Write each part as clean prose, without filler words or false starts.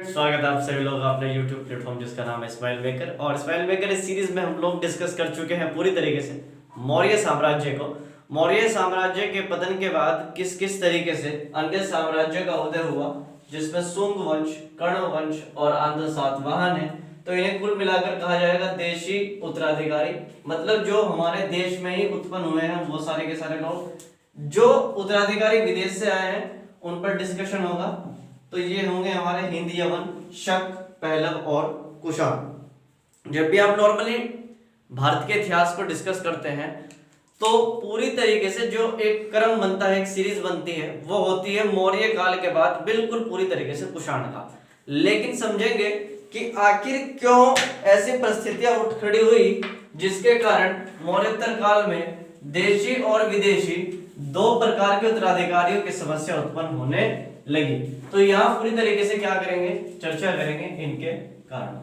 स्वागत है आप सभी लोग अपने YouTube प्लेटफॉर्म जिसका नाम है स्माइल मेकर। और स्माइल मेकर इस सीरीज में हम लोग डिस्कस कर चुके हैं पूरी तरीके से मौर्य साम्राज्य को। मौर्य साम्राज्य के पतन के बाद किस किस तरीके से अन्य साम्राज्य का उदय हुआ, जिसमें शुंग वंश, कर्ण वंश और आंध्र सातवाहन है। तो इन्हें कुल मिलाकर कहा जाएगा देशी उत्तराधिकारी, मतलब जो हमारे देश में ही उत्पन्न हुए हैं वो सारे के सारे लोग। जो उत्तराधिकारी विदेश से आए हैं उन पर डिस्कशन होगा। तो ये होंगे हमारे हिंद, यवन, शक, पहलव और कुषाण। जब भी आप नॉर्मली भारत के इतिहास को डिस्कस करते हैं तो पूरी तरीके से जो एक क्रम बनता है, एक सीरीज बनती है, वो होती है मौर्य काल के बाद बिल्कुल पूरी तरीके से कुषाण का। लेकिन समझेंगे कि आखिर क्यों ऐसी परिस्थितियां उठ खड़ी हुई जिसके कारण मौर्योत्तर काल में देशी और विदेशी दो प्रकार के उत्तराधिकारियों की समस्या उत्पन्न होने लगी। तो यहां पूरी तरीके से क्या करेंगे, चर्चा करेंगे इनके कारण।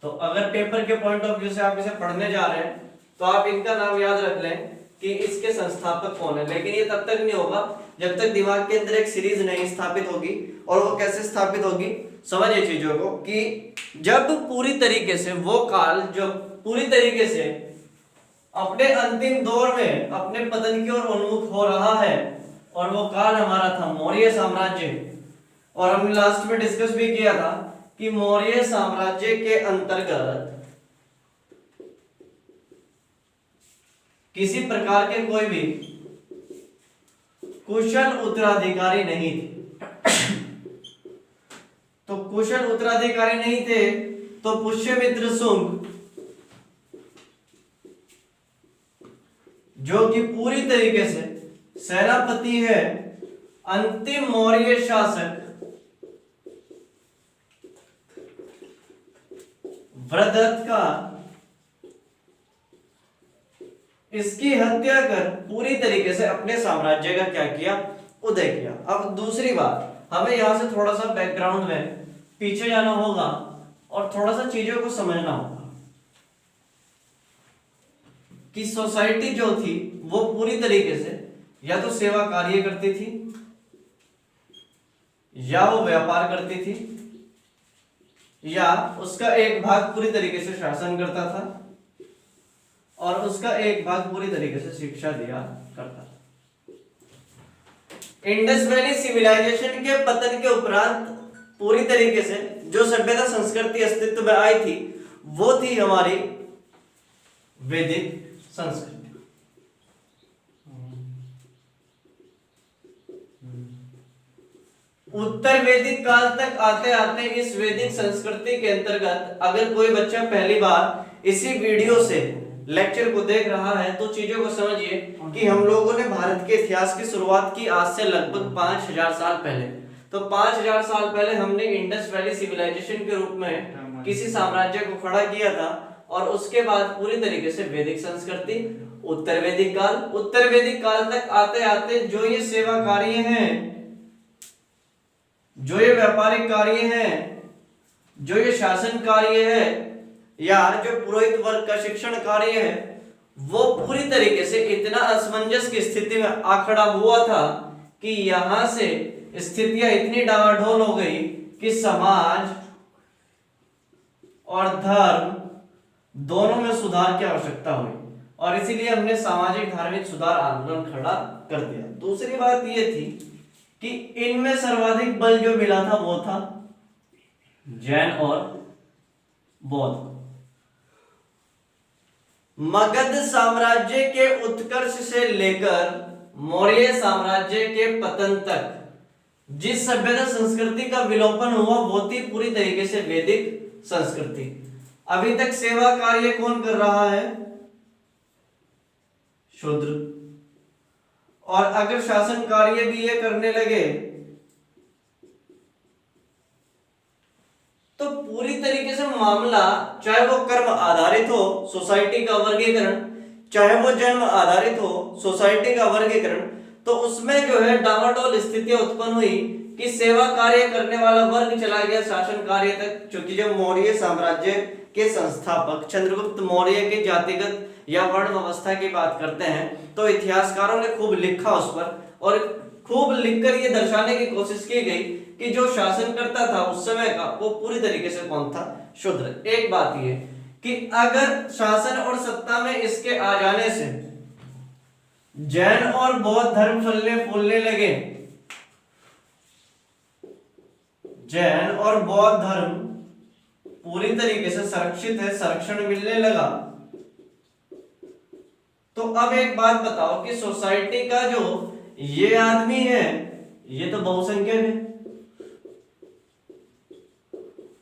तो अगर पेपर के पॉइंट ऑफ व्यू से आप इसे पढ़ने जा रहे हैं तो आप इनका नाम याद रख लें कि इसके संस्थापक कौन है। लेकिन ये तब तक नहीं होगा जब तक दिमाग के अंदर एक सीरीज नहीं स्थापित होगी। और वो कैसे स्थापित होगी, समझिए चीजों को, कि जब पूरी तरीके से वो काल जो पूरी तरीके से अपने अंतिम दौर में अपने पतन की ओर उन्मुख हो रहा है, और वो काल हमारा था मौर्य साम्राज्य। और हमने लास्ट में डिस्कस भी किया था कि मौर्य साम्राज्य के अंतर्गत किसी प्रकार के कोई भी कुशल उत्तराधिकारी नहीं थे। तो कुशल उत्तराधिकारी नहीं थे तो पुष्यमित्र शुंग, जो कि पूरी तरीके से सेनापति है, अंतिम मौर्य शासक वृद्धत का, इसकी हत्या कर पूरी तरीके से अपने साम्राज्य का क्या किया, उदय किया। अब दूसरी बात, हमें यहां से थोड़ा सा बैकग्राउंड में पीछे जाना होगा और थोड़ा सा चीजों को समझना होगा कि सोसाइटी जो थी वो पूरी तरीके से या तो सेवा कार्य करती थी, या वो व्यापार करती थी, या उसका एक भाग पूरी तरीके से शासन करता था और उसका एक भाग पूरी तरीके से शिक्षा दिया करता था। इंडस वैली सिविलाइजेशन के पतन के उपरांत पूरी तरीके से जो सभ्यता संस्कृति अस्तित्व में आई थी वो थी हमारी वैदिक संस्कृति। उत्तर वैदिक काल तक आते आते इस वैदिक संस्कृति के अंतर्गत अगर कोई बच्चा पहली बार इसी वीडियो से लेक्चर को देख रहा है तो चीजों को समझिए कि हम लोगों ने भारत के इतिहास की शुरुआत की आज से लगभग 5000 साल पहले। तो 5000 साल पहले हमने इंडस वैली सिविलाइजेशन के रूप में किसी साम्राज्य को खड़ा किया था। और उसके बाद पूरी तरीके से वैदिक संस्कृति, उत्तर वैदिक काल तक आते आते जो ये सेवा कार्य हैं, जो ये व्यापारिक कार्य हैं, जो ये शासन कार्य है, या जो पुरोहित वर्ग का शिक्षण कार्य है, वो पूरी तरीके से इतना असमंजस की स्थिति में आ खड़ा हुआ था कि यहां से स्थितियां इतनी डावाडोल हो गई कि समाज और धर्म दोनों में सुधार की आवश्यकता हुई। और इसीलिए हमने सामाजिक धार्मिक सुधार आंदोलन खड़ा कर दिया। दूसरी बात यह थी कि इनमें सर्वाधिक बल जो मिला था वो था जैन और बौद्ध। मगध साम्राज्य के उत्कर्ष से लेकर मौर्य साम्राज्य के पतन तक जिस सभ्यता संस्कृति का विलोपन हुआ वो थी पूरी तरीके से वैदिक संस्कृति। अभी तक सेवा कार्य कौन कर रहा है, शूद्र। और अगर शासन कार्य भी ये करने लगे तो पूरी तरीके से मामला, चाहे वो कर्म आधारित हो सोसाइटी का वर्गीकरण, चाहे वो जन्म आधारित हो सोसाइटी का वर्गीकरण, तो उसमें जो है डामाडोल स्थितियां उत्पन्न हुई कि सेवा कार्य करने वाला वर्ग चला गया शासन कार्य तक। क्योंकि जब मौर्य साम्राज्य के संस्थापक चंद्रगुप्त मौर्य के जातिगत या वर्ण व्यवस्था की बात करते हैं तो इतिहासकारों ने खूब लिखा उस पर, और खूब लिखकर ये दर्शाने की कोशिश की गई कि जो शासन करता था उस समय का वो पूरी तरीके से कौन था? शूद्र। एक बात ये कि अगर शासन और सत्ता में इसके आ जाने से जैन और बौद्ध धर्म फलने फूलने लगे, जैन और बौद्ध धर्म पूरी तरीके से संरक्षित है, संरक्षण मिलने लगा, तो अब एक बात बताओ कि सोसाइटी का जो ये आदमी है ये तो बहुसंख्यक है,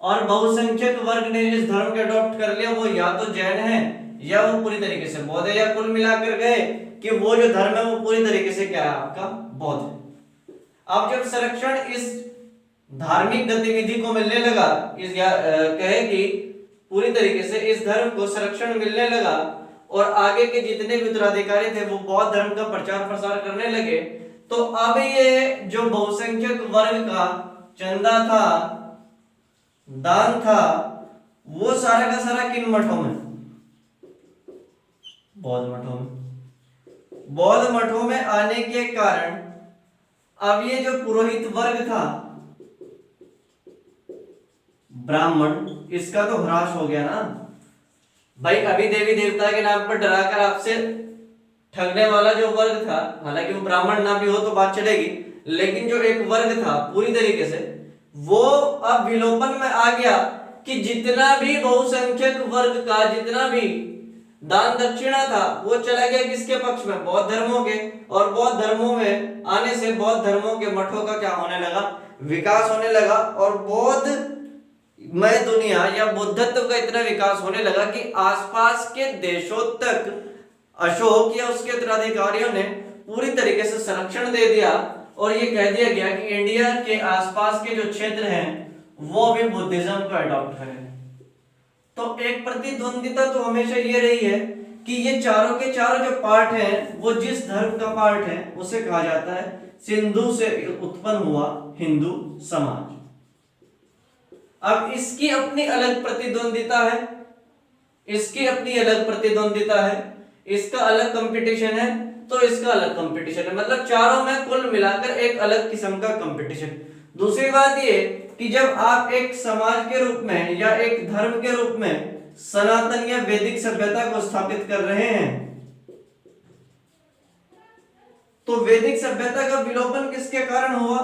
और बहुसंख्यक वर्ग ने जिस धर्म को अडॉप्ट कर लिया वो या तो जैन है या वो पूरी तरीके से बौद्ध है, या कुल मिलाकर गए कि वो जो धर्म है वो पूरी तरीके से क्या है? आपका बौद्ध है। अब जब संरक्षण इस धार्मिक गतिविधि को मिलने लगा, इस कहे कि पूरी तरीके से इस धर्म को संरक्षण मिलने लगा और आगे के जितने भी उत्तराधिकारी थे वो बौद्ध धर्म का प्रचार प्रसार करने लगे, तो अब ये जो बहुसंख्यक वर्ग का चंदा था, दान था, वो सारा का सारा किन मठों में? बौद्ध मठों में। बौद्ध मठों में आने के कारण अब ये जो पुरोहित वर्ग था, ब्राह्मण, इसका तो ह्रास हो गया ना भाई। अभी देवी देवता के नाम पर डराकर आपसे ठगने वाला जो वर्ग था, हालांकि वो ब्राह्मण ना भी हो तो बात चलेगी, लेकिन जो एक वर्ग था पूरी तरीके से वो अब विलोपन में आ गया कि जितना भी बहुसंख्यक वर्ग का जितना भी दान दक्षिणा था वो चला गया किसके पक्ष में? बौद्ध धर्मों के। और बौद्ध धर्मों में आने से बौद्ध धर्मों के मठों का क्या होने लगा? विकास होने लगा, और बौद्ध मय दुनिया या बुद्धत्व का इतना विकास होने लगा कि आसपास के देशों तक अशोक या उसके उत्तराधिकारियों ने पूरी तरीके से संरक्षण दे दिया, और ये कह दिया गया कि इंडिया के आसपास के जो क्षेत्र हैं वो भी बुद्धिज्म को अडॉप्ट करें। तो एक प्रतिद्वंदिता तो हमेशा ये रही है कि ये चारों के चारों जो पार्ट हैं वो जिस धर्म का पार्ट है उसे कहा जाता है सिंधु से उत्पन्न हुआ हिंदू समाज। अब इसकी अपनी अलग प्रतिद्वंदिता है, इसकी अपनी अलग प्रतिद्वंदिता है, इसका अलग कंपटीशन है, तो इसका अलग कंपटीशन है, मतलब चारों में कुल मिलाकर एक अलग किस्म का कंपटीशन। दूसरी बात ये कि जब आप एक समाज के रूप में या एक धर्म के रूप में सनातन या वैदिक सभ्यता को स्थापित कर रहे हैं, तो वैदिक सभ्यता का विलोपन किसके कारण हुआ?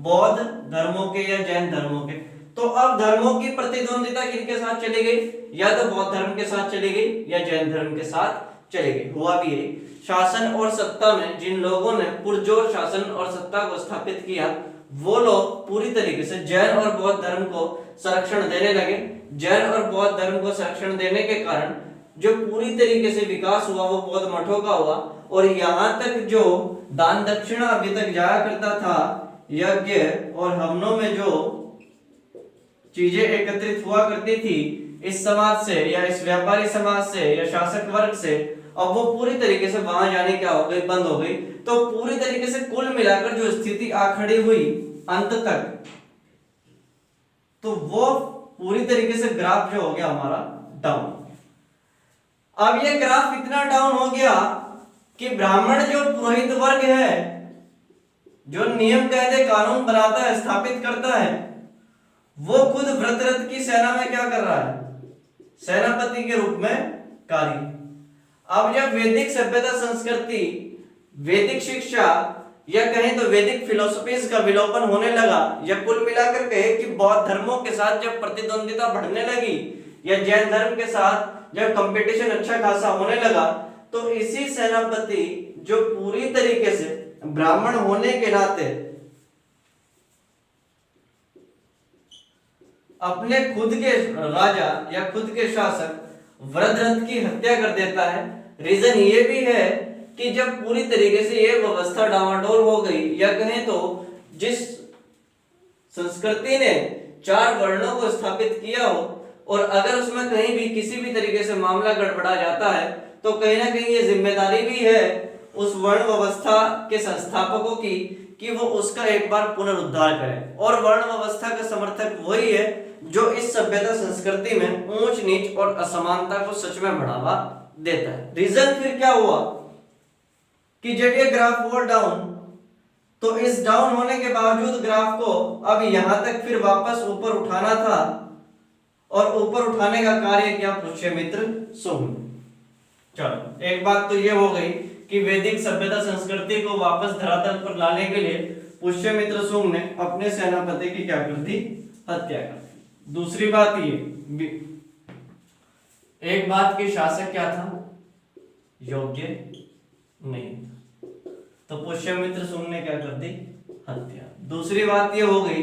बौद्ध धर्मों के या जैन धर्मों के। तो अब धर्मों की प्रतिद्वंदिता किनके साथ चली गई? या तो बौद्ध धर्म के साथ चली गई या जैन धर्म के साथ चली गई। हुआ भी यही, शासन और सत्ता में जिन लोगों ने पुरजोर शासन और सत्ता को स्थापित किया वो लोग पूरी तरीके से जैन और बौद्ध धर्म को संरक्षण देने लगे। जैन और बौद्ध धर्म को संरक्षण देने के कारण जो पूरी तरीके से विकास हुआ वो बौद्ध मठों का हुआ, और यहाँ तक जो दान दक्षिणा अभी तक जाया करता था, यज्ञ और हवनों में जो चीजें एकत्रित हुआ करती थी इस समाज से या इस व्यापारी समाज से या शासक वर्ग से, अब वो पूरी तरीके से वहां जाने क्या हो गई? बंद हो गई। तो पूरी तरीके से कुल मिलाकर जो स्थिति आ खड़ी हुई अंत तक, तो वो पूरी तरीके से ग्राफ जो हो गया हमारा डाउन। अब ये ग्राफ इतना डाउन हो गया कि ब्राह्मण जो पुरोहित वर्ग है, जो नियम कायदे कानून बनाता है, स्थापित करता है, वो खुद व्रतरथ की सेना में क्या कर रहा है? सेनापति के रूप में कार्य। अब जब वैदिक सभ्यता संस्कृति, वैदिक शिक्षा या कहें तो वैदिक फिलोसफीज का विलोपन होने लगा, या कुल मिलाकर कहे कि बौद्ध धर्मों के साथ जब प्रतिद्वंदिता बढ़ने लगी या जैन धर्म के साथ जब कंपटीशन अच्छा खासा होने लगा, तो इसी सेनापति जो पूरी तरीके से ब्राह्मण होने के नाते अपने खुद के राजा या खुद के शासक वृद्धरथ की हत्या कर देता है। रीजन ये भी है कि जब पूरी तरीके से ये व्यवस्था डामाडोल हो गई, या कहें तो जिस संस्कृति ने 4 वर्णों को स्थापित किया हो, और अगर उसमें कहीं भी किसी भी तरीके से मामला गड़बड़ा जाता है, तो कहीं ना कहीं ये जिम्मेदारी भी है उस वर्ण व्यवस्था के संस्थापकों की कि वो उसका एक बार पुनरुद्धार करें। और वर्ण व्यवस्था का समर्थक वही है जो इस सभ्यता संस्कृति में ऊंच नीच और असमानता को सच में बढ़ावा देता है। रीजन फिर क्या हुआ कि जब ये ग्राफ हुआ डाउन, तो इस डाउन होने के बावजूद ग्राफ को अब यहां तक फिर वापस ऊपर उठाना था, और ऊपर उठाने का कार्य किया पुष्यमित्र सुंग। चलो एक बात तो ये हो गई कि वैदिक सभ्यता संस्कृति को वापस धरातल पर लाने के लिए पुष्यमित्र सुंग ने अपने सेनापति की क्या कर दी, हत्या कर दी। दूसरी बात ये, एक बात कि शासक क्या था, योग्य नहीं, तो पुष्यमित्र सुंग ने क्या कर दी, हत्या। दूसरी बात ये हो गई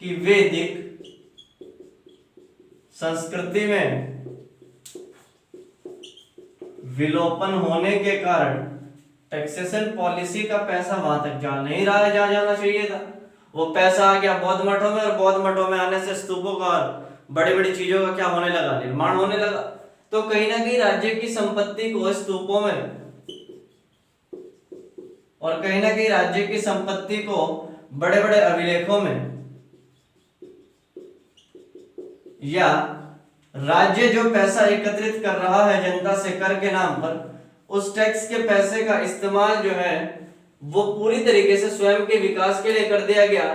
कि वैदिक संस्कृति में विलोपन होने के कारण टैक्सेशन पॉलिसी का पैसा वहां तक जा नहीं रहा है जहां जाना चाहिए था। वो पैसा आ गया बौद्ध मठों में, और बौद्ध मठों में आने से स्तूपों का बड़ी बड़ी चीजों का क्या होने लगा, निर्माण होने लगा। तो कहीं ना कहीं राज्य की संपत्ति को स्तूपों में, और कहीं ना कहीं राज्य की संपत्ति को बड़े बड़े अभिलेखों में, या राज्य जो पैसा एकत्रित कर रहा है जनता से कर के नाम पर, उस टैक्स के पैसे का इस्तेमाल जो है वो पूरी तरीके से स्वयं के विकास के लिए कर दिया गया।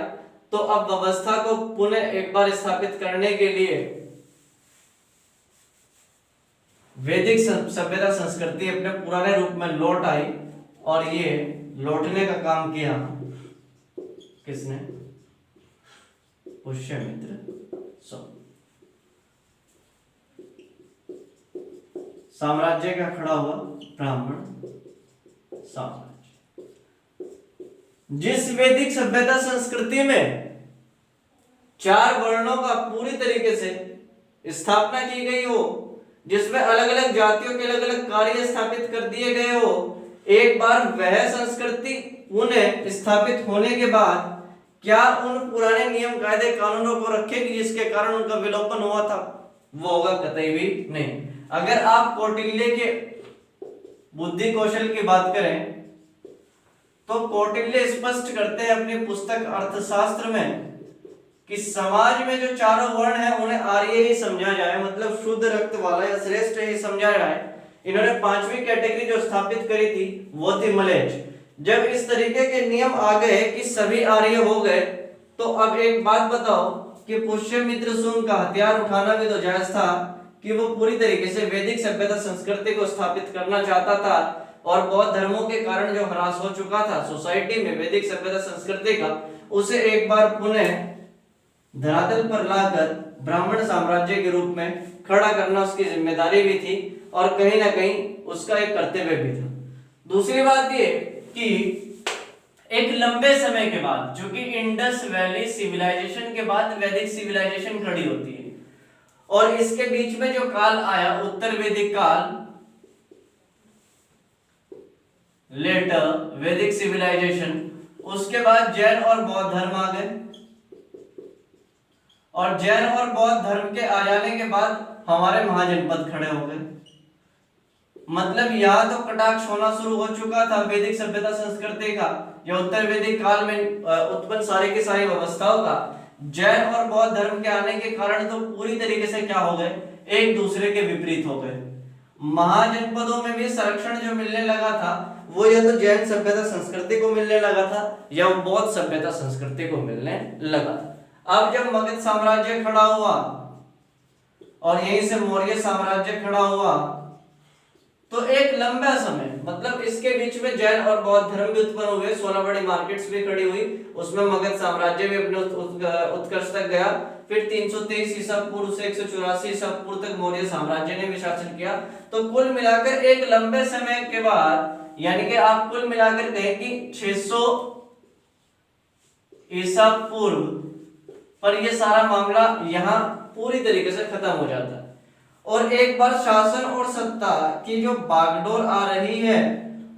तो अब व्यवस्था को पुनः एक बार स्थापित करने के लिए वैदिक सभ्यता संस्कृति अपने पुराने रूप में लौट आई, और ये लौटने का काम किया किसने, पुष्यमित्र सुंग। साम्राज्य का खड़ा हुआ, ब्राह्मण साम्राज्य। जिस वैदिक सभ्यता संस्कृति में 4 वर्णों का पूरी तरीके से स्थापना की गई हो, जिसमें अलग अलग जातियों के अलग अलग कार्य स्थापित कर दिए गए हो, एक बार वह संस्कृति पुनः स्थापित होने के बाद क्या उन पुराने नियम कायदे कानूनों को रखेगी जिसके कारण उनका विलोपन हुआ था, वो होगा कतई भी नहीं। अगर आप कौटिल्य के बुद्धि कौशल की बात करें तो कौटिल्य स्पष्ट करते हैं अपनी पुस्तक अर्थशास्त्र में कि समाज में जो चारों वर्ण हैं उन्हें आर्य ही समझा जाए, मतलब शुद्ध रक्त वाला या श्रेष्ठ ही समझा जाए। इन्होंने 5वीं कैटेगरी जो स्थापित करी थी वो थी मलेच्छ। जब इस तरीके के नियम आ गए कि सभी आर्य हो गए, तो अब एक बात बताओ कि पुष्यमित्र सुंग का हथियार उठाना भी तो जायज था कि वो पूरी तरीके से वैदिक सभ्यता संस्कृति को स्थापित करना चाहता था, और बौद्ध धर्मों के कारण जो ह्रास हो चुका था सोसाइटी में वैदिक सभ्यता संस्कृति का, उसे एक बार पुनः धरातल पर लाकर ब्राह्मण साम्राज्य के रूप में खड़ा करना उसकी जिम्मेदारी भी थी, और कहीं ना कहीं उसका एक कर्तव्य भी था। दूसरी बात ये कि एक लंबे समय के बाद, जो कि इंडस वैली सिविलाइजेशन के बाद वैदिक सिविलाइजेशन खड़ी होती है, और इसके बीच में जो काल आया उत्तर वैदिक काल, लेटर वैदिक सिविलाइजेशन, उसके बाद जैन और बौद्ध धर्म आ गए, और जैन और बौद्ध धर्म के आ जाने के बाद हमारे महाजनपद खड़े हो गए। मतलब यहाँ तो कटाक्ष होना शुरू हो चुका था वैदिक सभ्यता संस्कृति का, या उत्तर वैदिक काल में उत्पन्न सारी की सारी व्यवस्थाओं का। जैन और बौद्ध धर्म के आने के कारण तो पूरी तरीके से क्या हो गए, एक दूसरे के विपरीत हो गए। महाजनपदों में भी संरक्षण जो मिलने लगा था वो या तो जैन सभ्यता संस्कृति को मिलने लगा था या बौद्ध सभ्यता संस्कृति को मिलने लगा था। अब जब मगध साम्राज्य खड़ा हुआ और यहीं से मौर्य साम्राज्य खड़ा हुआ, तो एक लंबा समय, मतलब इसके बीच में जैन और बौद्ध धर्म भी उत्पन्न हुए, 16 बड़ी मार्केट्स भी खड़ी हुई, उसमें मगध साम्राज्य भी अपने उत्कर्ष तक गया। फिर 323 ईसा पूर्व से 184 ईसा पूर्व तक मौर्य साम्राज्य ने भी शासन किया। तो कुल मिलाकर एक लंबे समय के बाद, यानी कि आप कुल मिलाकर कहें कि 600 ईसा पूर्व पर यह सारा मामला यहाँ पूरी तरीके से खत्म हो जाता है, और एक बार शासन और सत्ता की जो बागडोर आ रही है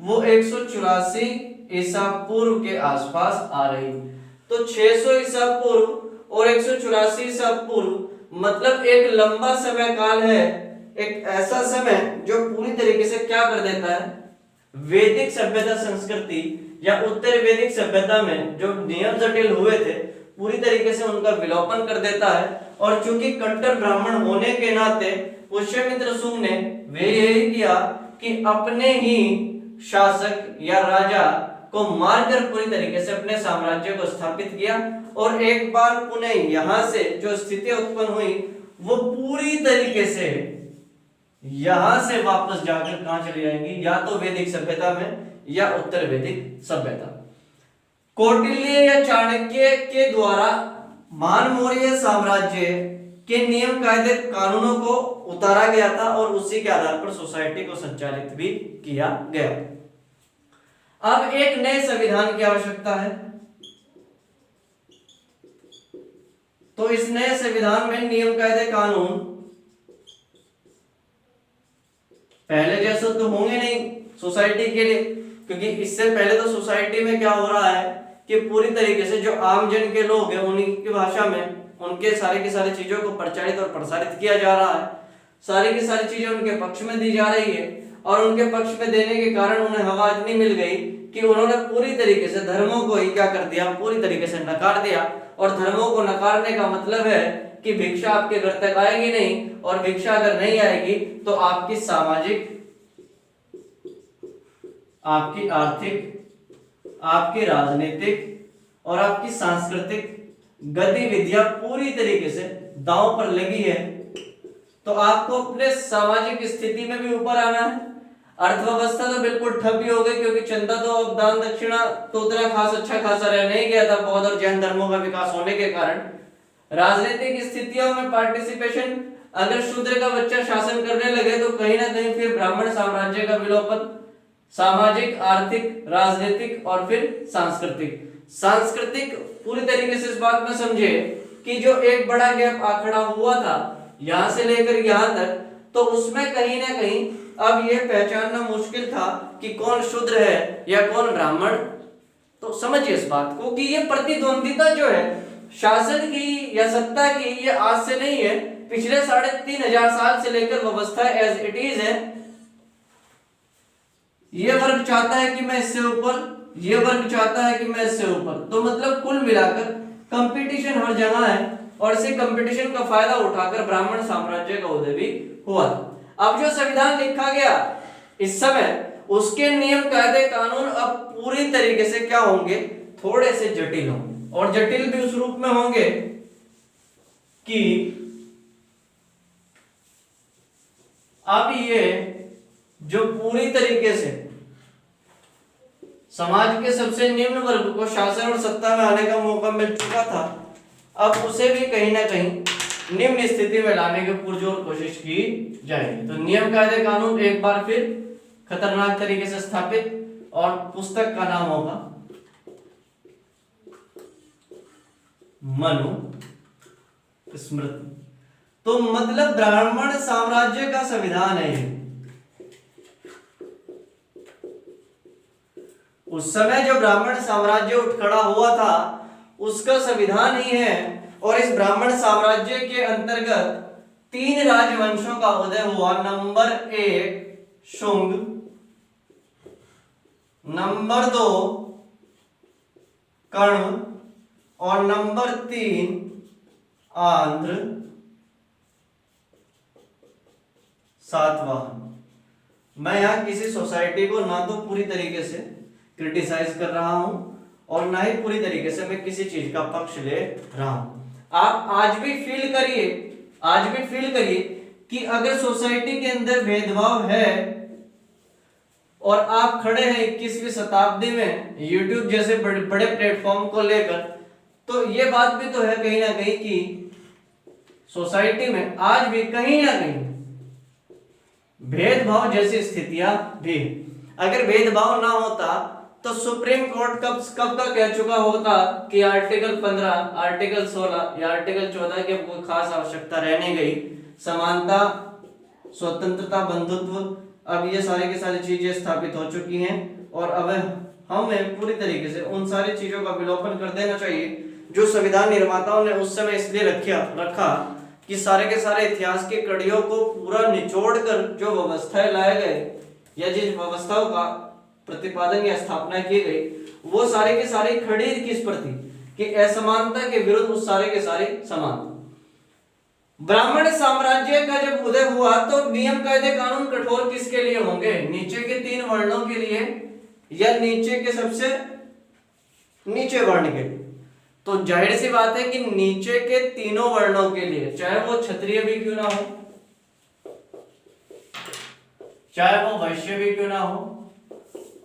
वो 184 ईसा पूर्व के आसपास आ रही। तो 600 ईसा पूर्व और 184 ईसा पूर्व, मतलब एक लंबा समय काल है, एक ऐसा समय जो पूरी तरीके से क्या कर देता है, वैदिक सभ्यता संस्कृति या उत्तर वैदिक सभ्यता में जो नियम जटिल हुए थे पूरी तरीके से उनका विलोपन कर देता है। और चूंकि कट्टर ब्राह्मण होने के नाते पुष्यमित्र सुंग ने वे यही किया कि अपने ही शासक या राजा को मारकर पूरी तरीके से अपने साम्राज्य को स्थापित किया। और एक बार पुनः यहां से जो स्थिति उत्पन्न हुई वो पूरी तरीके से यहां से वापस जाकर कहां चली जाएंगी, या तो वैदिक सभ्यता में या उत्तर वैदिक सभ्यता। कौटिल्य या चाणक्य के द्वारा मान मौर्य साम्राज्य के नियम कायदे कानूनों को उतारा गया था और उसी के आधार पर सोसाइटी को संचालित भी किया गया। अब एक नए संविधान की आवश्यकता है, तो इस नए संविधान में नियम कायदे कानून पहले जैसे तो होंगे नहीं सोसाइटी के लिए, क्योंकि इससे पहले तो सोसाइटी में क्या हो रहा है कि पूरी तरीके से जो आम जन के लोग हैं उन्हीं की भाषा में उनके सारी की सारी चीजों को प्रचारित और प्रसारित किया जा रहा है, सारी की सारी चीजें उनके पक्ष में दी जा रही है। और उनके पक्ष में देने के कारण उन्हें हवा इतनी मिल गई कि उन्होंने पूरी तरीके से धर्मों को ही क्या कर दिया, पूरी तरीके से नकार दिया। और धर्मों को नकारने का मतलब है कि भिक्षा आपके घर तक आएगी नहीं, और भिक्षा अगर नहीं आएगी तो आपकी सामाजिक, आपकी आर्थिक, आपकी राजनीतिक और आपकी सांस्कृतिक गतिविधियां पूरी तरीके से दांव पर लगी है। तो आपको अपने सामाजिक स्थिति में भी ऊपर आना है। अर्थव्यवस्था तो बिल्कुल ठप ही हो गई, क्योंकि चंदा तो अब दान दक्षिणा तो उतना खास अच्छा खासा रह नहीं गया था बौद्ध और जैन धर्मों का विकास होने के कारण। राजनीतिक स्थितियों में पार्टिसिपेशन, अगर शूद्र का बच्चा शासन करने लगे तो कहीं ना कहीं फिर ब्राह्मण साम्राज्य का विलोपन, सामाजिक, आर्थिक, राजनीतिक और फिर सांस्कृतिक। सांस्कृतिक पूरी तरीके से इस बात में समझे कि जो एक बड़ा गैप आखड़ा हुआ था यहां से लेकर यहां तक, तो उसमें कहीं ना कहीं अब यह पहचानना मुश्किल था कि कौन शूद्र है या कौन ब्राह्मण। तो समझिए इस बात को कि ये प्रतिद्वंदिता जो है शासन की या सत्ता की, ये आज से नहीं है, पिछले 3500 साल से लेकर व्यवस्था एज इट इज है। ये वर्ग चाहता है कि मैं इससे ऊपर, ये वर्ग चाहता है कि मैं इससे ऊपर। तो मतलब कुल मिलाकर कंपटीशन हर जगह है, और इसी कंपटीशन का फायदा उठाकर ब्राह्मण साम्राज्य का उदय भी हुआ था। अब जो संविधान लिखा गया इस समय, उसके नियम कायदे कानून अब पूरी तरीके से क्या होंगे, थोड़े से जटिल होंगे। और जटिल भी उस रूप में होंगे कि अब ये जो पूरी तरीके से समाज के सबसे निम्न वर्ग को शासन और सत्ता में आने का मौका मिल चुका था, अब उसे भी कहीं ना कहीं निम्न स्थिति में लाने की पुरजोर कोशिश की जाएगी। तो नियम कायदे कानून एक बार फिर खतरनाक तरीके से स्थापित, और पुस्तक का नाम होगा मनु स्मृति। तो मतलब ब्राह्मण साम्राज्य का संविधान है ये। उस समय जो ब्राह्मण साम्राज्य उठ खड़ा हुआ था उसका संविधान ही है। और इस ब्राह्मण साम्राज्य के अंतर्गत 3 राजवंशों का उदय हुआ। नंबर 1 शुंग, नंबर 2 कर्ण और नंबर 3 आंध्र सातवाहन। मैं यहां किसी सोसाइटी को ना तो पूरी तरीके से क्रिटिसाइज कर रहा हूं और ना ही पूरी तरीके से मैं किसी चीज का पक्ष ले रहा हूं। आप आज भी फील करिए कि अगर सोसाइटी के अंदर भेदभाव है और आप खड़े हैं 21वीं शताब्दी में YouTube जैसे बड़े प्लेटफॉर्म को लेकर, तो ये बात भी तो है कहीं ना कहीं कि सोसाइटी में आज भी कहीं ना कहीं भेदभाव जैसी स्थितियां भी। अगर भेदभाव ना होता तो सुप्रीम कोर्ट कब का कह चुका होता कि आर्टिकल 15, आर्टिकल 16 या आर्टिकल 14 की कोई खास आवश्यकता रह नहीं गई। समानता, स्वतंत्रता, बंधुत्व, अब ये सारी की सारी चीजें स्थापित हो चुकी हैं और अब हमें पूरी तरीके से उन सारी चीजों का विलोपन कर देना चाहिए जो संविधान निर्माताओं ने उस समय इसलिए रखा कि सारे के सारे इतिहास की कड़ियों को पूरा निचोड़ कर जो व्यवस्थाएं लाए गए या जिन व्यवस्थाओं का प्रतिपादन या स्थापना की गई, वो सारे के सारे खड़ी किस पर थी कि असमानता के विरुद्ध उस सारे के सारे समानता। ब्राह्मण साम्राज्य का जब उदय हुआ तो नियम कायदे कानून कठोर किसके लिए होंगे? नीचे के 3 वर्णों के लिए या नीचे के सबसे नीचे वर्ण के लिए। तो जाहिर सी बात है कि नीचे के तीनों वर्णों के लिए, चाहे वो क्षत्रिय भी क्यों ना हो, चाहे वो वैश्य भी क्यों ना हो,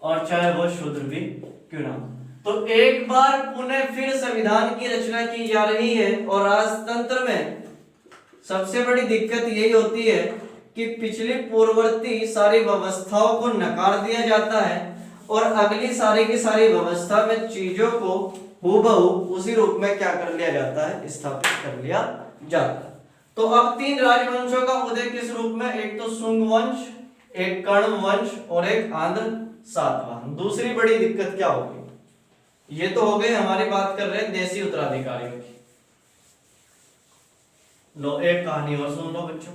और चाहे वो शूद्र भी क्यों ना हो, तो एक बार पुनः फिर संविधान की रचना की जा रही है। और राजतंत्र में सबसे बड़ी दिक्कत यही होती है कि पिछली पूर्ववर्ती सारी व्यवस्थाओं को नकार दिया जाता है और अगली सारी की सारी व्यवस्था में चीजों को हूबहू उसी रूप में क्या कर लिया जाता है, स्थापित कर लिया जाता है। तो अब तीन राजवंशों का उदय किस रूप में, एक तो शुंग वंश, एक कर्ण वंश और एक आंध्र सातवाहन। दूसरी बड़ी दिक्कत क्या होगी, ये तो हो गए हमारी बात कर रहे हैं देशी उत्तराधिकारियों की। लो एक कहानी और सुन लो बच्चों।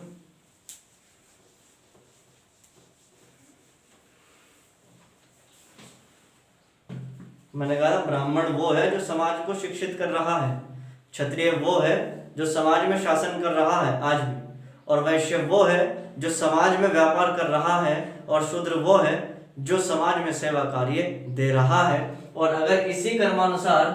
मैंने कहा ब्राह्मण वो है जो समाज को शिक्षित कर रहा है, क्षत्रिय वो है जो समाज में शासन कर रहा है आज भी, और वैश्य वो है जो समाज में व्यापार कर रहा है, और शूद्र वो है जो समाज में सेवा कार्य दे रहा है। और अगर इसी क्रमानुसार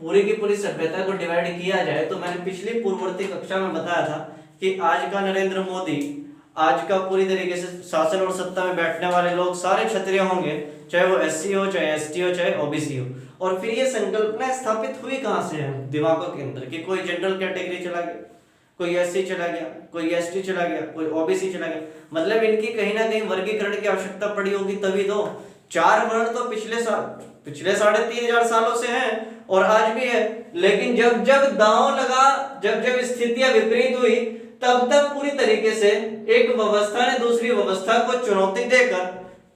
पूरी की पूरी सभ्यता को डिवाइड किया जाए तो मैंने पिछली पूर्ववर्ती कक्षा में बताया था कि आज का नरेंद्र मोदी, आज का पूरी तरीके से शासन और सत्ता में बैठने वाले लोग सारे क्षत्रिय होंगे, चाहे वो एससी हो, चाहे एसटी हो, चाहे ओबीसी हो। और फिर ये संकल्पना स्थापित हुई कहां से है दिमागों के अंदर कि कोई जनरल कैटेगरी चला गया, कोई एससी चला गया, कोई एसटी चला गया, कोई ओबीसी चला गया। मतलब इनकी कहीं ना कहीं वर्गीकरण की आवश्यकता पड़ी होगी, तभी तो चार वर्ण तो पिछले 3,500 सालों से हैं और आज भी है। लेकिन जब जब दांव लगा, जब जब स्थितियां विपरीत हुई, तब तब पूरी तरीके से एक व्यवस्था ने दूसरी व्यवस्था को चुनौती देकर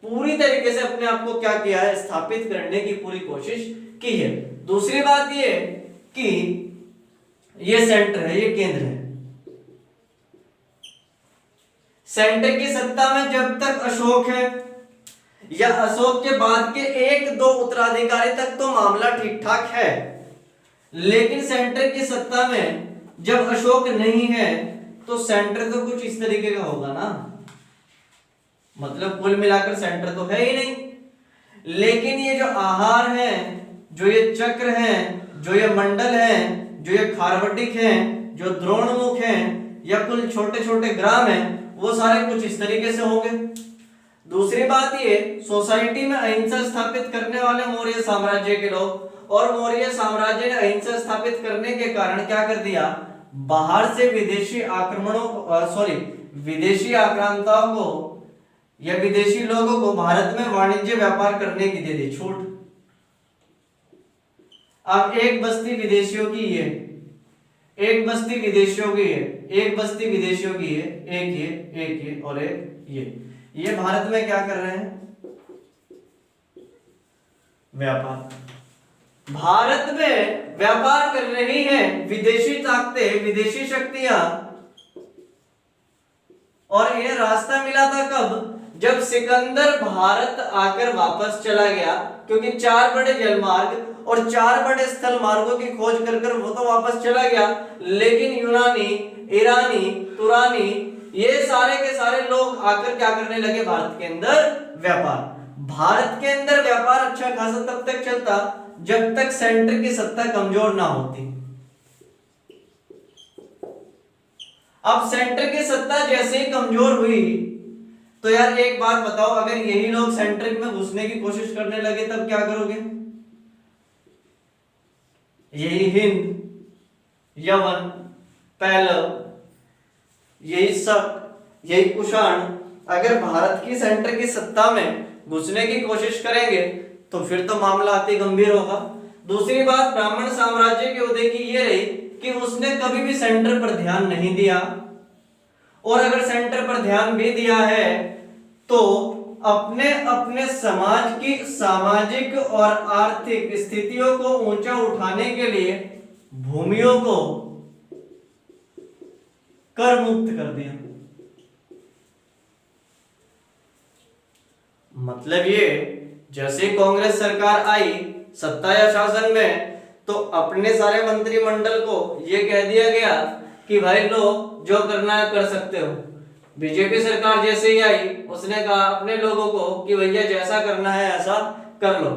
पूरी तरीके से अपने आप को क्या किया है, स्थापित करने की पूरी कोशिश की है। दूसरी बात ये कि ये सेंटर है, ये केंद्र है। सेंटर की सत्ता में जब तक अशोक है या अशोक के बाद के एक दो उत्तराधिकारी तक तो मामला ठीक ठाक है, लेकिन सेंटर की सत्ता में जब अशोक नहीं है तो सेंटर तो कुछ इस तरीके का होगा ना, मतलब कुल मिलाकर सेंटर तो है ही नहीं। लेकिन ये जो आहार है, जो ये चक्र है, जो ये मंडल है, जो ये खारवटिक है, जो द्रोणमुख है, या कुल छोटे छोटे ग्राम हैं, वो सारे कुछ इस तरीके से होंगे। दूसरी बात ये, सोसाइटी में अहिंसा स्थापित करने वाले मौर्य साम्राज्य के लोग, और मौर्य साम्राज्य ने अहिंसा स्थापित करने के कारण क्या कर दिया, बाहर से विदेशी विदेशी आक्रांताओं को या विदेशी लोगों को भारत में वाणिज्य व्यापार करने की दे दी छूट। अब एक बस्ती विदेशियों की है, एक बस्ती विदेशियों की है, एक बस्ती विदेशियों की है, एक ये और एक ये भारत में क्या कर रहे हैं, व्यापार। भारत में व्यापार कर रही हैं विदेशी ताकतें, विदेशी शक्तियां। और इन्हें रास्ता मिला था कब, जब सिकंदर भारत आकर वापस चला गया, क्योंकि 4 बड़े जलमार्ग और 4 बड़े स्थल मार्गों की खोज कर कर वो तो वापस चला गया, लेकिन यूनानी, ईरानी, तुरानी, ये सारे के सारे लोग आकर क्या करने लगे, भारत के अंदर व्यापार। भारत के अंदर व्यापार अच्छा खासा तब तक चलता जब तक सेंटर की सत्ता कमजोर ना होती। अब सेंटर की सत्ता जैसे ही कमजोर हुई तो यार एक बात बताओ, अगर यही लोग सेंटर में घुसने की कोशिश करने लगे तब क्या करोगे? यही हिंद, यवन, पहलव, यही शक, यही कुषाण अगर भारत की सेंटर की सत्ता में घुसने की कोशिश करेंगे तो फिर तो मामला अति गंभीर होगा। दूसरी बात ब्राह्मण साम्राज्य के उदय की ये रही कि उसने कभी भी सेंटर पर ध्यान नहीं दिया, और अगर सेंटर पर ध्यान भी दिया है तो अपने अपने समाज की सामाजिक और आर्थिक स्थितियों को ऊंचा उठाने के लिए भूमियों को कर मुक्त कर दिया। मतलब ये जैसे कांग्रेस सरकार आई सत्ता या शासन में तो अपने सारे मंत्रिमंडल को ये कह दिया गया कि भाई लो जो करना है कर सकते हो। बीजेपी सरकार जैसे ही आई उसने कहा अपने लोगों को कि भैया जैसा करना है ऐसा कर लो।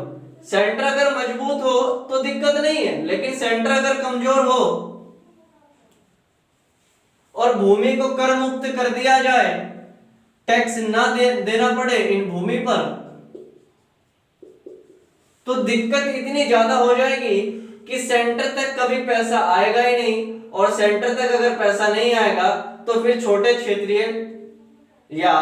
सेंटर अगर मजबूत हो तो दिक्कत नहीं है, लेकिन सेंटर अगर कमजोर हो और भूमि को कर मुक्त कर दिया जाए, टैक्स ना देना पड़े इन भूमि पर, तो दिक्कत इतनी ज्यादा हो जाएगी कि सेंटर तक कभी पैसा आएगा ही नहीं, और सेंटर तक अगर पैसा नहीं आएगा तो फिर छोटे क्षेत्रीय या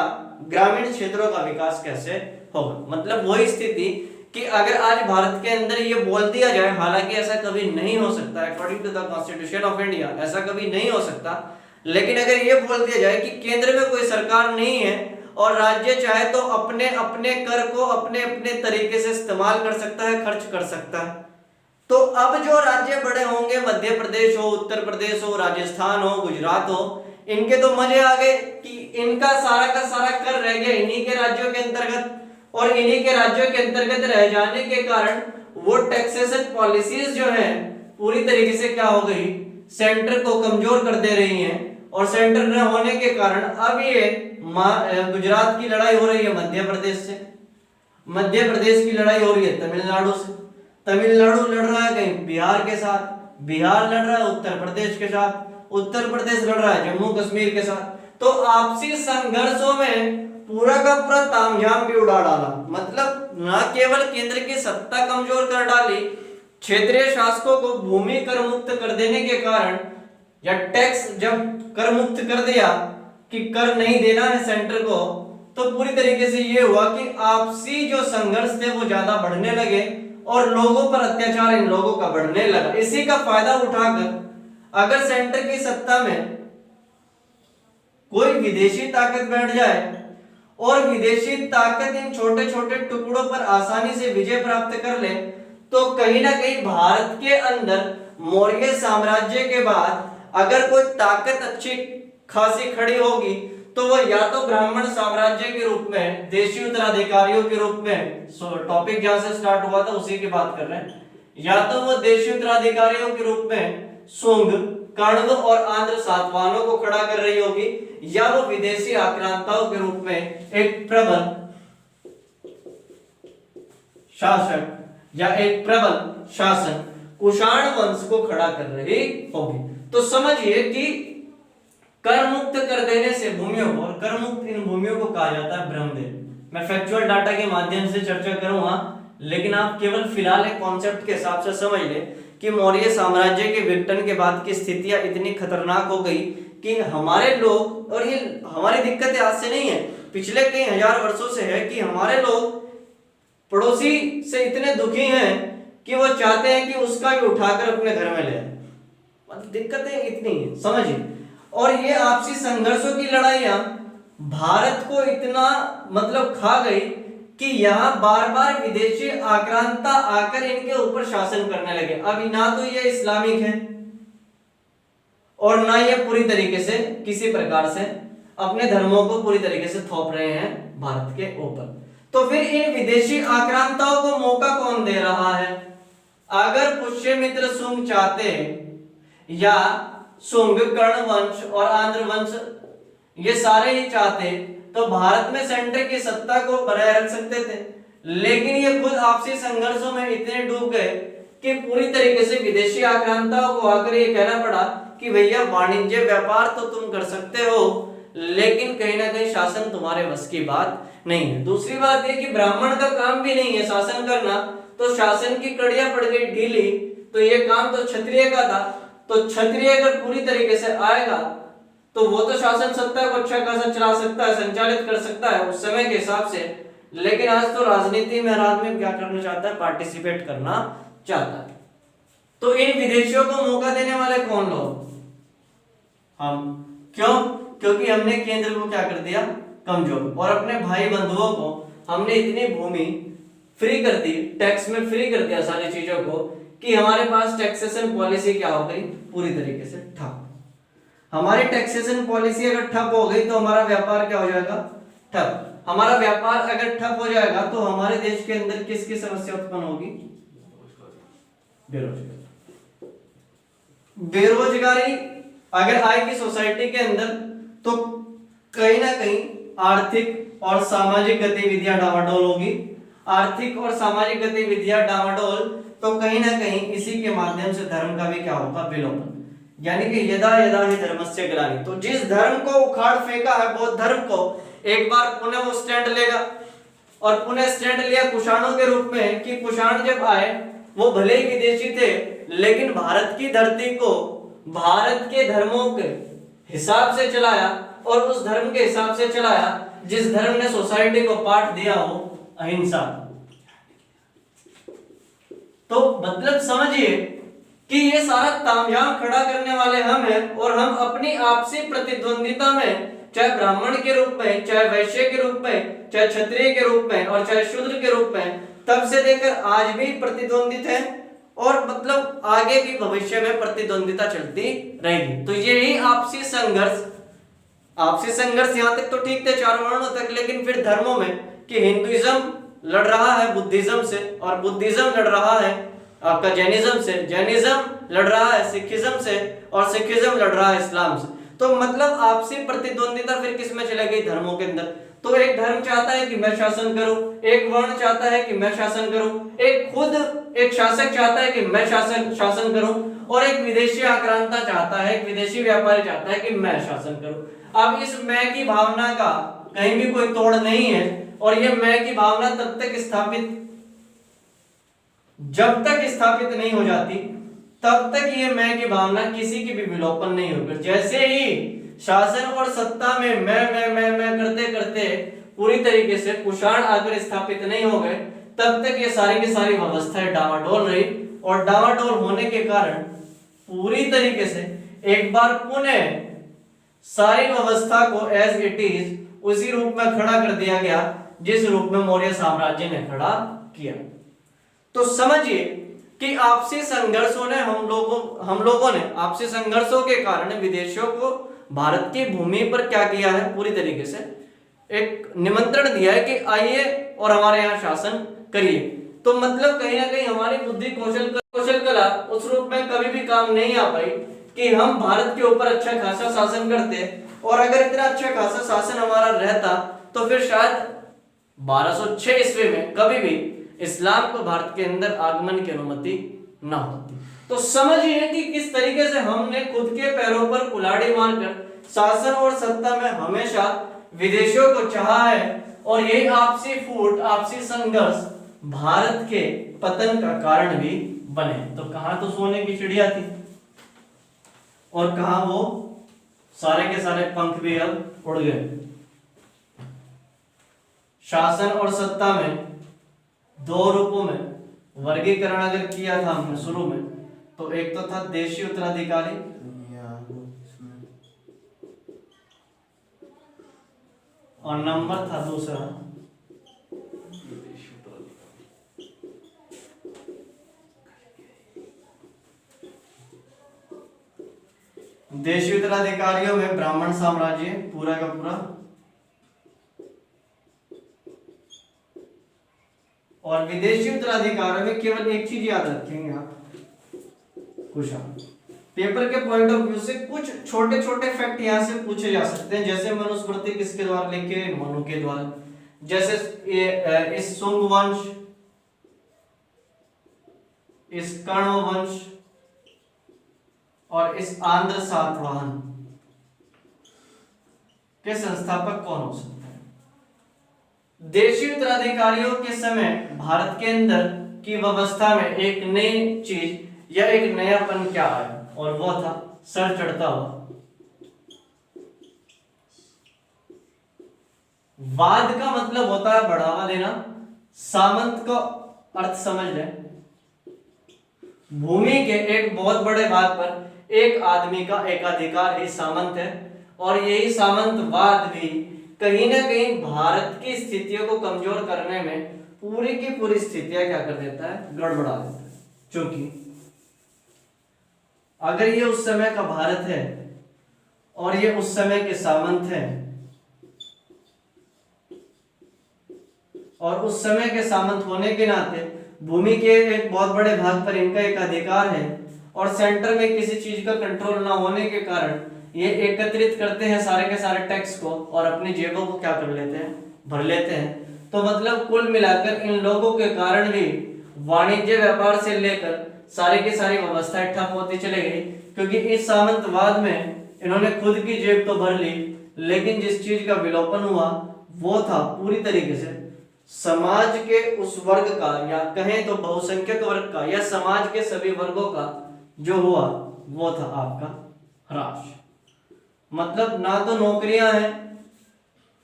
ग्रामीण क्षेत्रों का विकास कैसे होगा। मतलब वही स्थिति कि अगर आज भारत के अंदर ये बोल दिया जाए, हालांकि ऐसा कभी नहीं हो सकता, according to the constitution of India ऐसा कभी नहीं हो सकता, लेकिन अगर ये बोल दिया जाए कि केंद्र में कोई सरकार नहीं है और राज्य चाहे तो अपने अपने कर को अपने अपने तरीके से इस्तेमाल कर सकता है, खर्च कर सकता है, तो अब जो राज्य बड़े होंगे, मध्य प्रदेश हो, उत्तर प्रदेश हो, राजस्थान हो, गुजरात हो, इनके तो मजे आ गए कि इनका सारा का सारा कर रह गया इन्हीं के राज्यों के अंतर्गत, और इन्हीं के राज्यों के अंतर्गत रह जाने के कारण वो टैक्सेशन पॉलिसीज जो है पूरी तरीके से क्या हो गई, सेंटर को कमजोर कर दे रही हैं, और सेंटर न होने के कारण अब ये गुजरात की लड़ाई हो रही है मध्य प्रदेश से, मध्य प्रदेश की लड़ाई हो रही है तमिलनाडु से, तमिलनाडु लड़ रहा है कहीं बिहार के साथ, बिहार लड़ रहा है उत्तर प्रदेश के साथ, उत्तर प्रदेश लड़ रहा है जम्मू कश्मीर के साथ, तो आपसी संघर्षों में पूरा का पूरा तामझाम भी उड़ा डाला। मतलब न केवल केंद्र की सत्ता कमजोर कर डाली, क्षेत्रीय शासकों को भूमि कर मुक्त कर देने के कारण, या टैक्स जब कर मुक्त कर दिया कि कर नहीं देना है सेंटर को, तो पूरी तरीके से ये हुआ कि आपसी जो संघर्ष थे वो ज्यादा बढ़ने लगे और लोगों पर अत्याचार इन लोगों का बढ़ने लगा। इसी का फायदा उठाकर अगर सेंटर की सत्ता में कोई विदेशी ताकत बैठ जाए और विदेशी ताकत इन छोटे छोटे टुकड़ों पर आसानी से विजय प्राप्त कर ले, तो कहीं ना कहीं भारत के अंदर मौर्य साम्राज्य के बाद अगर कोई ताकत अच्छी खासी खड़ी होगी तो वो या तो ब्राह्मण साम्राज्य के रूप में, देशी उत्तराधिकारियों के रूप में, टॉपिक जहां से स्टार्ट हुआ था उसी की बात कर रहे हैं, या तो वो देशी उत्तराधिकारियों के रूप में शुंग, कण्व और आंध्र सातवाहनों को खड़ा कर रही होगी, या वो विदेशी आक्रांताओं के रूप में एक प्रबल शासक या एक प्रबल शासन कुषाण वंश को खड़ा कर रही होगी। तो समझिए कि कर मुक्त कर देने से भूमियों को, और कर मुक्त इन भूमियों को कहा जाता है ब्रह्मदेव। मैं फैक्चुअल डाटा के माध्यम से चर्चा करूंगा, लेकिन आप केवल फिलहाल एक कॉन्सेप्ट के हिसाब से समझ ले कि मौर्य साम्राज्य के विघटन के बाद की स्थितियां इतनी खतरनाक हो गई कि हमारे लोग, और ये हमारी दिक्कतें आज से नहीं है, पिछले कई हजार वर्षों से है कि हमारे लोग पड़ोसी से इतने दुखी हैं कि वो चाहते हैं कि उसका भी उठाकर अपने घर में ले आए। दिक्कतें इतनी है, समझिए। और ये आपसी संघर्षों की लड़ाइयां भारत को इतना मतलब खा गई कि यहाँ बार बार विदेशी आक्रांता आकर इनके ऊपर शासन करने लगे। अभी ना तो ये इस्लामिक है और ना ये पूरी तरीके से किसी प्रकार से अपने धर्मों को पूरी तरीके से थोप रहे हैं भारत के ऊपर। तो फिर इन विदेशी आक्रांताओं को मौका कौन दे रहा है? अगर पुष्यमित्र शुंग चाहते या शुंग, कर्ण वंश और आंध्र वंश ये सारे ही चाहते तो भारत में सेंटर की सत्ता को बनाए रख सकते थे, लेकिन ये खुद आपसी संघर्षों में इतने डूब गए कि पूरी तरीके से विदेशी आक्रांताओं को आकर ये कहना पड़ा कि भैया वाणिज्य व्यापार तो तुम कर सकते हो, लेकिन कहीं ना कहीं शासन तुम्हारे बस की बात नहीं है। दूसरी बात ये कि ब्राह्मण का काम भी नहीं है शासन करना, तो शासन की कड़ियां पड़ गई ढीली, तो ये काम तो क्षत्रिय का था। तो क्षत्रिय अगर पूरी तरीके से आएगा तो वो तो शासन सत्ता को अच्छा खासा चला सकता है, संचालित कर सकता है उस समय के हिसाब से, लेकिन आज तो राजनीति में हर आदमी क्या करना चाहता है? पार्टिसिपेट करना चाहता है। तो इन विदेशियों को मौका देने वाले कौन लोग? हम। क्यों? क्योंकि हमने केंद्र को क्या कर दिया? कमजोर, और अपने भाई बंधुओं को हमने इतनी भूमि फ्री कर दी, टैक्स में फ्री कर दिया सारी चीजों को, कि हमारे पास टैक्सेशन पॉलिसी क्या हो गई? पूरी तरीके से ठप। हमारी टैक्सेशन पॉलिसी अगर ठप हो गई तो हमारा व्यापार क्या हो जाएगा? ठप। हमारा व्यापार अगर ठप हो जाएगा तो हमारे देश के अंदर किसकी समस्या उत्पन्न होगी? बेरोजगारी। बेरोजगारी अगर आएगी सोसाइटी के अंदर तो कहीं ना कहीं आर्थिक और सामाजिक गतिविधियां डावाडोल होगी। आर्थिक और सामाजिक गतिविधियां डामाडोल, तो कहीं ना कहीं इसी के माध्यम से धर्म का भी क्या होगा, विलोपन। यानी कि यदा यदा ही धर्मस्य ग्लानि, तो जिस धर्म को उखाड़ फेंका है बौद्ध धर्म को, एक बार पुनः वो स्टैंड लेगा। और पुनः स्टैंड लिया कुषाणों के रूप में कि कुषाण जब आए वो भले ही विदेशी थे लेकिन भारत की धरती को भारत के धर्मों के हिसाब से चलाया, और उस धर्म के हिसाब से चलाया जिस धर्म ने सोसाइटी को पाठ दिया हो अहिंसा। तो मतलब समझिए कि ये सारा तामझाम खड़ा करने वाले हम हैं, और हम अपनी आपसी प्रतिद्वंदिता में, चाहे ब्राह्मण के रूप में, चाहे वैश्य के रूप में, चाहे क्षत्रिय के रूप में, और चाहे शूद्र के रूप में, तब से लेकर आज भी प्रतिद्वंदित है, और मतलब आगे भी भविष्य में प्रतिद्वंदिता चलती रहेगी। तो यही आपसी संघर्ष यहां तक तो ठीक थे 4 वर्णों तक, लेकिन फिर धर्मों में कि हिंदुइज्म लड़ रहा है बुद्धिज्म से, और बुद्धिज्म लड़ रहा है आपका जैनिज्म से, जैनिज्म लड़ रहा है सिखिज्म से, और सिखिज्म लड़ रहा है इस्लाम से। तो मतलब आपसी प्रतिद्वंदिता फिर किस में चले गई, धर्मों के अंदर। तो एक धर्म चाहता है कि मैं शासन करूं, एक वर्ण चाहता है कि मैं शासन करूं, एक शासक चाहता है कि मैं शासन करूं, और एक विदेशी आक्रांता चाहता है, एक विदेशी व्यापारी चाहता है कि मैं शासन करूं। अब इस मैं की भावना का कहीं भी कोई तोड़ नहीं है, और ये मैं की भावना जब तक स्थापित नहीं हो जाती तब तक ये मैं की भावना किसी की भी विलोपन नहीं होगी। जैसे ही शासन और सत्ता में मैं करते करते पूरी तरीके से कुषाण आकर स्थापित नहीं हो गए, तब तक ये सारी की सारी व्यवस्थाएं डावाडोल रही, और डावाडोल होने के कारण पूरी तरीके से एक बार पुनः सारी व्यवस्था को एज इट इज उसी रूप में खड़ा कर दिया गया जिस रूप में मौर्य साम्राज्य ने खड़ा किया। तो समझिए कि आपसी संघर्षों ने हम लोगों ने आपसी संघर्षों के कारण विदेशियों को भारत की भूमि पर क्या किया है, पूरी तरीके से एक निमंत्रण दिया है कि आइए और हमारे यहाँ शासन करिए। तो मतलब कहीं ना कहीं हमारी बुद्धि कौशल कला उस रूप में कभी भी काम नहीं आ पाई कि हम भारत के ऊपर अच्छा खासा शासन करते, और अगर इतना अच्छा खासा शासन हमारा रहता तो फिर शायद 1206 ईस्वी में कभी भी इस्लाम को भारत के अंदर आगमन की अनुमति ना होती। तो समझिए कि किस तरीके से हमने खुद के पैरों पर कुल्हाड़ी मारकर शासन और सत्ता में हमेशा विदेशियों को चाहा है, और यही आपसी फूट, आपसी संघर्ष भारत के पतन का कारण भी बने। तो कहां तो सोने की चिड़िया थी, और कहां वो सारे के सारे पंख भी अब उड़ गए। शासन और सत्ता में 2 रूपों में वर्गीकरण अगर किया था हमने शुरू में, तो एक तो था देशी उत्तराधिकारी, और नंबर था दूसरा देशी उत्तराधिकारियों में ब्राह्मण साम्राज्य पूरा का पूरा, और विदेशी उत्तराधिकारियों में केवल एक चीज याद रखेंगे आप, कुषाण। पेपर के पॉइंट ऑफ व्यू से कुछ छोटे छोटे फैक्ट यहाँ से पूछे जा सकते हैं, जैसे मनुस्मृति किसके द्वारा लिखे, मनु के द्वारा। जैसे इस शुंग वंश, इस कर्ण वंश और इस आंध्र सातवाहन के संस्थापक कौन हो सकते हैं। देशी उत्तराधिकारियों के समय भारत के अंदर की व्यवस्था में एक नई चीज या एक नयापन क्या आया, और वो था सर चढ़ता हुआ वाद का मतलब होता है बढ़ावा देना। सामंत का अर्थ समझ लें, भूमि के एक बहुत बड़े भाग पर एक आदमी का एकाधिकार ही सामंत है, और यही सामंतवाद भी कहीं ना कहीं भारत की स्थितियों को कमजोर करने में पूरी की पूरी स्थितियां क्या कर देता है, गड़बड़ा देता है। क्योंकि अगर ये उस समय का भारत है और ये उस समय के सामंत हैं, और उस समय के सामंत होने के नाते भूमि के एक बहुत बड़े भाग पर इनका एक अधिकार है, और सेंटर में किसी चीज का कंट्रोल ना होने के कारण ये एकत्रित करते हैं सारे के सारे टैक्स को, और अपनी जेबों को क्या कर लेते हैं, भर लेते हैं। तो मतलब कुल मिलाकर इन लोगों के कारण भी वाणिज्य व्यापार से लेकर सारी की सारी व्यवस्थाएं ठप होती चली गई, क्योंकि इस सामंतवाद में इन्होंने खुद की जेब तो भर ली, लेकिन जिस चीज का विलोपन हुआ वो था पूरी तरीके से समाज के उस वर्ग का, या कहें तो बहुसंख्यक वर्ग का, या समाज के सभी वर्गों का जो हुआ वो था आपका ह्रास। मतलब ना तो नौकरियां हैं,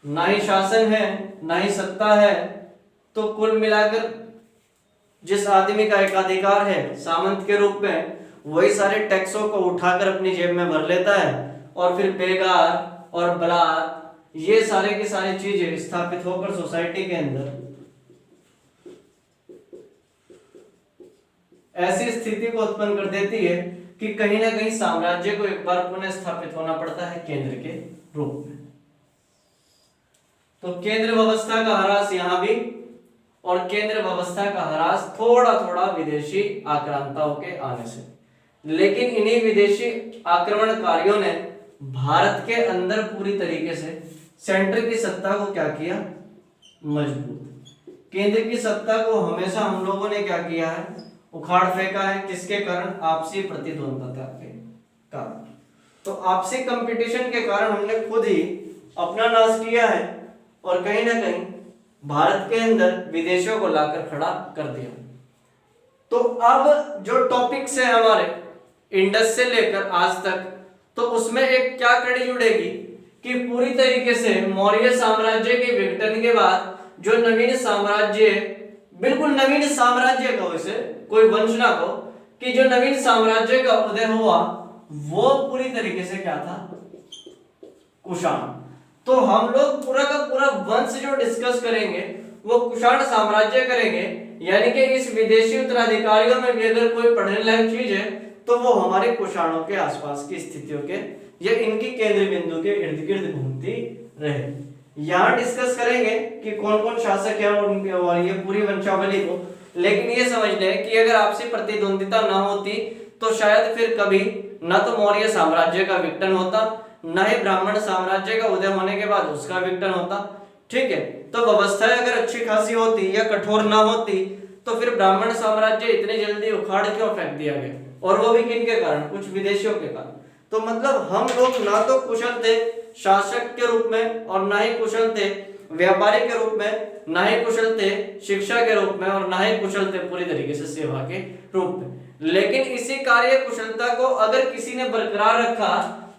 ना ही शासन है, ना ही सत्ता है, तो कुल मिलाकर जिस आदमी का एक अधिकार है सामंत के रूप में, वही सारे टैक्सों को उठाकर अपनी जेब में भर लेता है, और फिर बेगार और बलात् ये सारे की सारी चीजें स्थापित होकर सोसाइटी के अंदर ऐसी स्थिति को उत्पन्न कर देती है कि कहीं ना कहीं साम्राज्य को एक बार पुनः स्थापित होना पड़ता है केंद्र के रूप में। तो केंद्र व्यवस्था का ह्रास यहां भी, और केंद्र व्यवस्था का ह्रास थोड़ा थोड़ा विदेशी आक्रांताओं के आने से। लेकिन इन्हीं विदेशी आक्रमणकारियों ने भारत के अंदर पूरी तरीके से सेंटर की सत्ता को क्या किया, मजबूत। केंद्र की सत्ता को हमेशा हम लोगों ने क्या किया है, उखाड़ फेंका है। किसके कारण? आपसी प्रतिद्वंदता के कारण। तो आपसी कंपटीशन के कारण हमने खुद ही अपना नाश किया है, और कहीं ना कहीं भारत के अंदर विदेशियों को लाकर खड़ा कर दिया। तो अब जो टॉपिक्स है हमारे इंडस से लेकर आज तक, तो उसमें एक क्या कड़ी जुड़ेगी कि पूरी तरीके से मौर्य साम्राज्य के विघटन के बाद जो नवीन साम्राज्य, बिल्कुल नवीन साम्राज्य का, वैसे कोई वंश ना को, कि जो नवीन साम्राज्य का उदय हुआ वो पूरी तरीके से क्या था, कुषाण। तो हम लोग पूरा का पूरा वंश जो डिस्कस करेंगे वो कुषाण साम्राज्य करेंगे, यानी कि इस विदेशी उत्तराधिकारियों में भी अगर कोई पढ़ने लायक चीज है तो वो हमारे कुषाणों के आसपास की स्थितियों के या इनकी केंद्र बिंदु के इर्द गिर्द घूमती रहे। यहाँ डिस्कस करेंगे कि कौन कौन शासक है और ये पूरी वंशावली को। लेकिन ये समझ लें कि अगर आपसी प्रतिद्वंदिता ना होती तो शायद फिर कभी ना तो मौर्य साम्राज्य का विघटन होता, ना ही ब्राह्मण साम्राज्य का उदय होने के बाद उसका विघटन होता। ठीक है, तो व्यवस्थाएं अगर अच्छी खासी होती या कठोर ना होती तो फिर ब्राह्मण साम्राज्य इतने जल्दी उखाड़ क्यों फेंक दिया गया, और वो भी किनके कारण, कुछ विदेशियों के कारण। तो मतलब हम लोग ना तो कुशल थे शासक के रूप में, और ना ही कुशल थे व्यापारी के रूप में, ना ही कुशल थे शिक्षा के रूप में, और ना ही कुशल थे पूरी तरीके से सेवा के रूप में। लेकिन इसी कार्य कुशलता को अगर किसी ने बरकरार रखा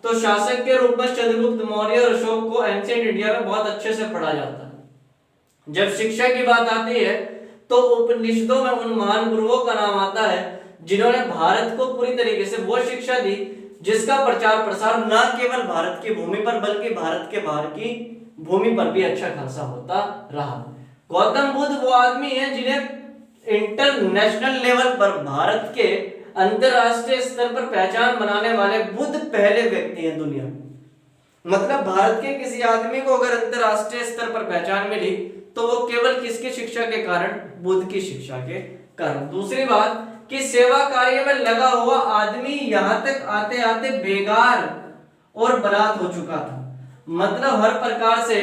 तो शासक के रूप में चंद्रगुप्त मौर्य और अशोक को एंशिएंट इंडिया में बहुत अच्छे से पढ़ा जाता है। जब शिक्षा की बात आती है तो उपनिषदों में उन महान गुरुओं का नाम आता है जिन्होंने भारत को पूरी तरीके से वो शिक्षा दी जिसका प्रचार प्रसार न केवल भारत की भूमि पर बल्कि भारत के बाहर की भूमि पर भी अच्छा खासा होता रहा। गौतम बुद्ध वो आदमी है जिन्हें इंटरनेशनल लेवल पर भारत के अंतरराष्ट्रीय स्तर पर पहचान बनाने वाले बुद्ध पहले व्यक्ति हैं दुनिया में। मतलब भारत के किसी आदमी को अगर अंतरराष्ट्रीय स्तर पर पहचान मिली तो वो केवल किसकी शिक्षा के कारण, बुद्ध की शिक्षा के कारण। दूसरी बात कि सेवा कार्य में लगा हुआ आदमी यहाँ तक आते आते बेगार और बलात् हो चुका था। मतलब हर प्रकार से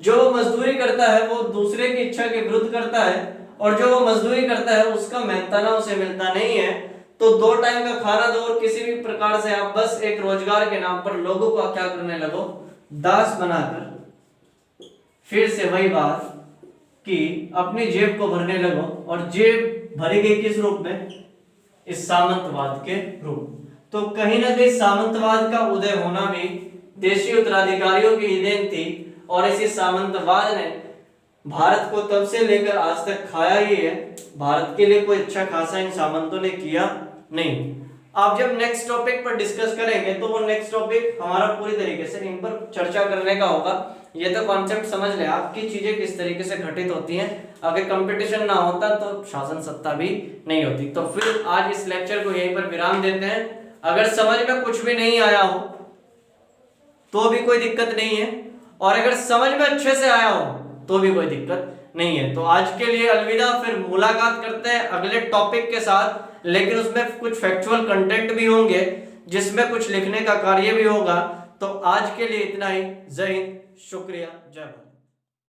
जो मजदूरी करता है वो दूसरे की इच्छा के विरुद्ध करता है, और जो वो मजदूरी करता है उसका मेहनताना उसे मिलता नहीं है। तो 2 टाइम का खाना दो और किसी भी प्रकार से आप बस एक रोजगार के नाम पर लोगों को क्या करने लगो, दास बनाकर फिर से वही बात कि अपनी जेब को भरने लगो। और जेब भरी गई किस रूप में, इस सामंतवाद के रूप। तो कहीं ना कहीं सामंतवाद का उदय होना भी देशी उत्तराधिकारियों की ही देन थी, और इसी सामंतवाद ने भारत को तब से लेकर आज तक खाया ही है। भारत के लिए कोई अच्छा खासा इन सामंतों ने किया नहीं। आप जब नेक्स्ट टॉपिक पर डिस्कस करेंगे तो वो नेक्स्ट टॉपिक हमारा पूरी तरीके से इन पर चर्चा करने का होगा। ये तो कॉन्सेप्ट समझ ले आप कि चीजें किस तरीके से घटित होती हैं। अगर कंपटीशन ना होता तो शासन सत्ता भी नहीं होती। तो फिर आज इस लेक्चर को यहीं पर विराम देते हैं। अगर समझ में कुछ भी नहीं आया हो तो भी कोई दिक्कत नहीं है, और अगर समझ में अच्छे से आया हो तो भी कोई दिक्कत नहीं है। तो आज के लिए अलविदा, फिर मुलाकात करते हैं अगले टॉपिक के साथ, लेकिन उसमें कुछ फैक्चुअल कंटेंट भी होंगे जिसमें कुछ लिखने का कार्य भी होगा। तो आज के लिए इतना ही। जय हिंद, शुक्रिया, जय भारत।